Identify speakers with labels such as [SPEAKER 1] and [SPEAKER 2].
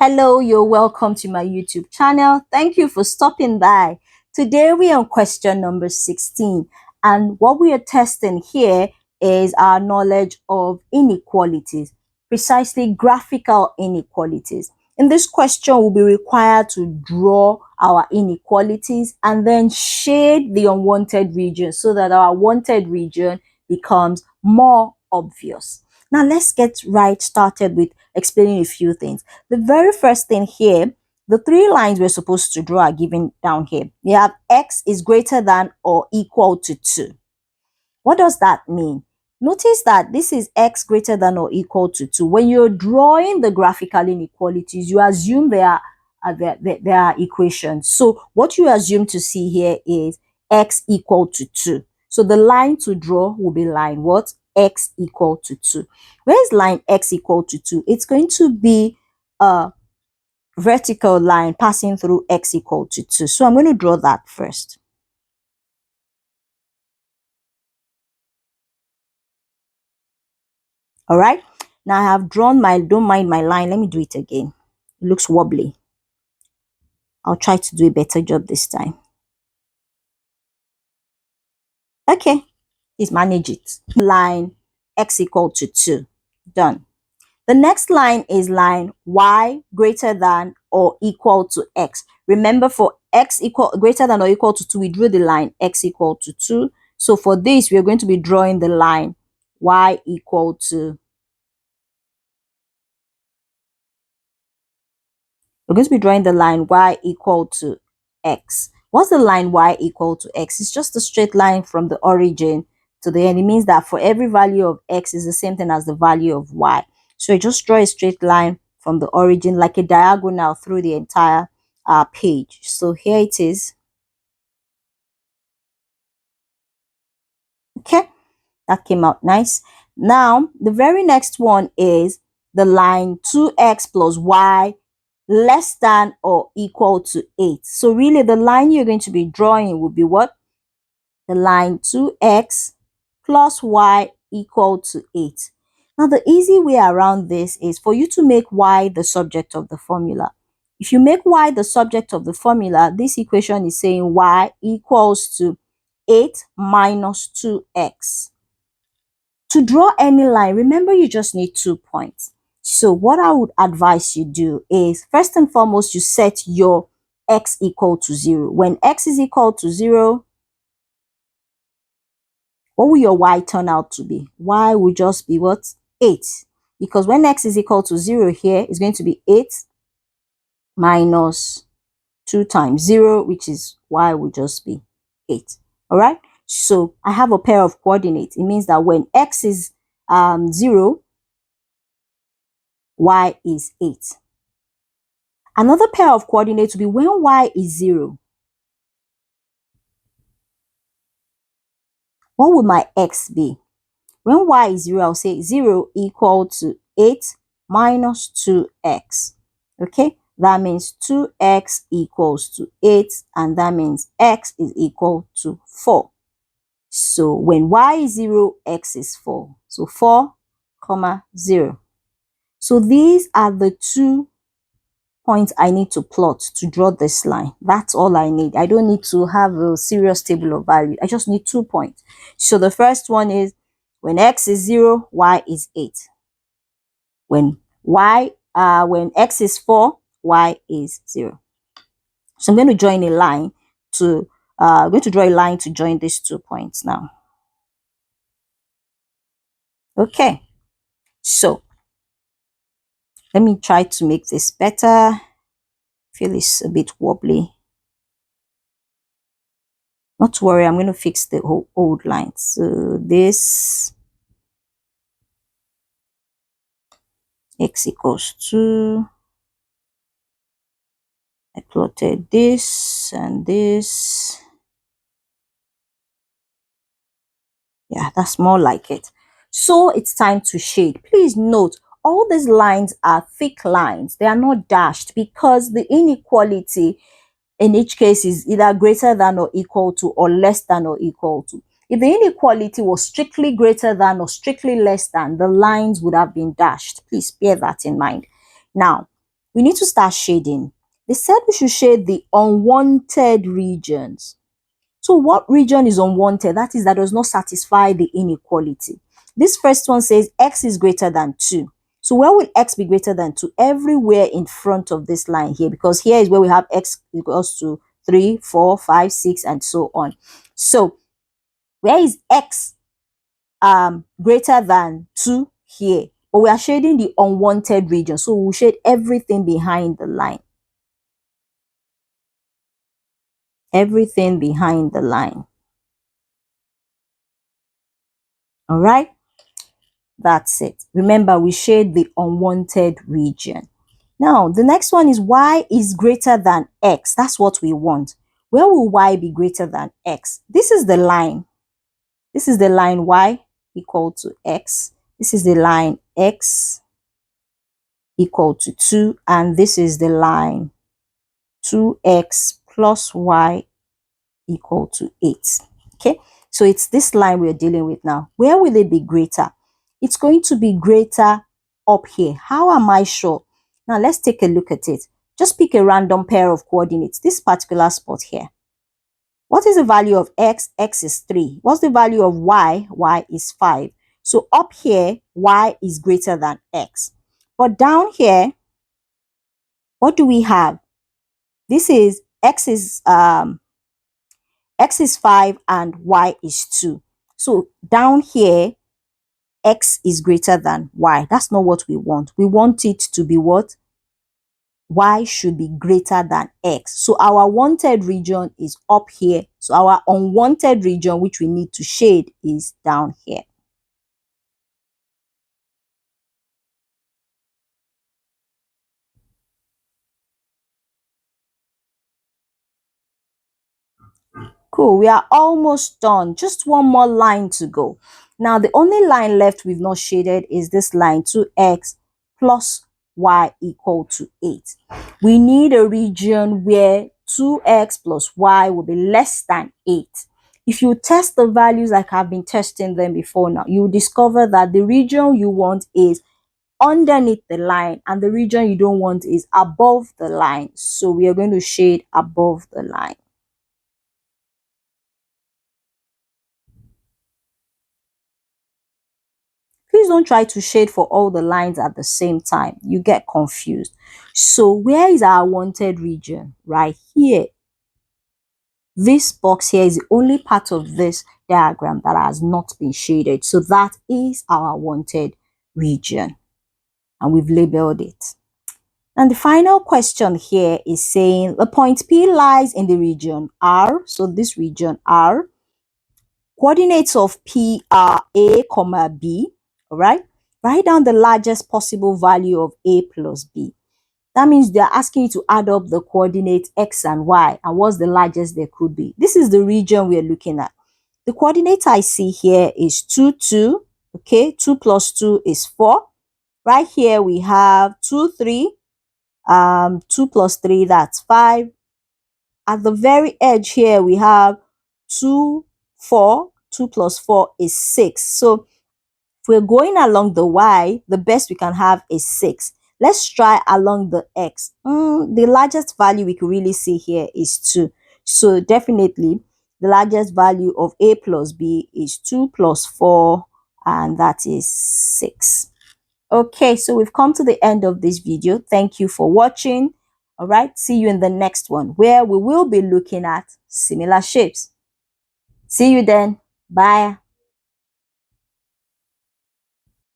[SPEAKER 1] Hello, you're welcome to my YouTube channel. Thank you for stopping by. Today we are on question number 16, and what we are testing here is our knowledge of inequalities, precisely graphical inequalities. In this question, we'll be required to draw our inequalities and then shade the unwanted region so that our wanted region becomes more obvious. Now let's get right started with explaining a few things. The very first thing here, the three lines we're supposed to draw are given down here. We have x is greater than or equal to 2. What does that mean? Notice that this is x greater than or equal to 2. When you're drawing the graphical inequalities, you assume they are equations. So what you assume to see here is x equal to 2. So the line to draw will be line what? X equal to 2. Where is line x equal to 2? It's going to be a vertical line passing through x equal to 2. So I'm going to draw that first. All right. Now I have drawn my, don't mind my line. Let me do it again. It looks wobbly. I'll try to do a better job this time. Okay. Please manage it. Line x equal to 2. Done. The next line is line y greater than or equal to x. Remember, for x equal greater than or equal to 2, we drew the line x equal to 2. So for this, we are going to be drawing the line y equal to. We're going to be drawing the line y equal to x. What's the line y equal to x? It's just a straight line from the origin to the end. It means that for every value of x is the same thing as the value of y. So I just draw a straight line from the origin like a diagonal through the entire page. So here it is. Okay, that came out nice. Now, the very next one is the line 2x plus y less than or equal to 8. So really the line you're going to be drawing will be what? The line 2x plus y equal to 8. Now the easy way around this is for you to make y the subject of the formula. If you make y the subject of the formula, this equation is saying y equals to 8 minus 2x. To draw any line, remember you just need 2 points. So what I would advise you do is, first and foremost, you set your x equal to 0. When x is equal to 0, what will your y turn out to be? Y will just be what? 8. Because when x is equal to 0 here, it's going to be 8 minus 2 times 0, which is y will just be 8. All right? So I have a pair of coordinates. It means that when x is 0, y is 8. Another pair of coordinates will be when y is 0. What would my x be? When y is 0, I'll say 0 equal to 8 minus 2x. Okay, that means 2x equals to 8, and that means x is equal to 4. So when y is 0, x is 4. So 4, 0. So these are the 2 points I need to plot to draw this line. That's all I need. I don't need to have a serious table of value. I just need 2 points. So the first one is when x is 0, y is 8. When x is 4, y is 0. So I'm going to join a line to draw a line to join these 2 points now. Okay. So let me try to make this better. I feel it's a bit wobbly. Not to worry, I'm going to fix the whole old line. So this x equals 2. I plotted this and this. Yeah, that's more like it. So it's time to shade. Please note, all these lines are thick lines. They are not dashed because the inequality in each case is either greater than or equal to or less than or equal to. If the inequality was strictly greater than or strictly less than, the lines would have been dashed. Please bear that in mind. Now, we need to start shading. They said we should shade the unwanted regions. So what region is unwanted? That is, that does not satisfy the inequality. This first one says x is greater than 2. So where will x be greater than 2? Everywhere in front of this line here, because here is where we have x equals to 3, 4, 5, 6, and so on. So where is x greater than 2? Here. But we are shading the unwanted region. So we'll shade everything behind the line. Everything behind the line. All right. That's it. Remember, we shade the unwanted region. Now, the next one is y is greater than x. That's what we want. Where will y be greater than x? This is the line. This is the line y equal to x. This is the line x equal to 2. And this is the line 2x plus y equal to 8. Okay, so it's this line we're dealing with now. Where will it be greater? It's going to be greater up here. How am I sure? Now let's take a look at it. Just pick a random pair of coordinates, this particular spot here. What is the value of x? X is 3. What's the value of y? Y is 5. So up here, y is greater than x. But down here, what do we have? This is x is 5 and y is 2. So down here, x is greater than y. That's not what we want. We want it to be what? Y should be greater than x. So our wanted region is up here. So our unwanted region, which we need to shade, is down here. Cool, we are almost done. Just one more line to go. Now, the only line left we've not shaded is this line, 2x plus y equal to 8. We need a region where 2x plus y will be less than 8. If you test the values like I've been testing them before now, you will discover that the region you want is underneath the line and the region you don't want is above the line. So we are going to shade above the line. Please don't try to shade for all the lines at the same time. You get confused. So where is our wanted region? Right here. This box here is the only part of this diagram that has not been shaded. So that is our wanted region. And we've labeled it. And the final question here is saying the point P lies in the region R. So this region R. Coordinates of P are A, B. All right. Write down the largest possible value of A plus B. That means they're asking you to add up the coordinates X and Y and what's the largest there could be. This is the region we're looking at. The coordinate I see here is 2, 2. Okay, 2 plus 2 is 4. Right here we have 2, 3. 2 plus 3, that's 5. At the very edge here we have 2, 4. 2 plus 4 is 6. So if we're going along the y, the best we can have is 6. Let's try along the x. The largest value we can really see here is 2. So definitely the largest value of a plus b is 2 plus 4, and that is 6. Okay, so we've come to the end of this video. Thank you for watching. All right, see you in the next one where we will be looking at similar shapes. See you then. Bye.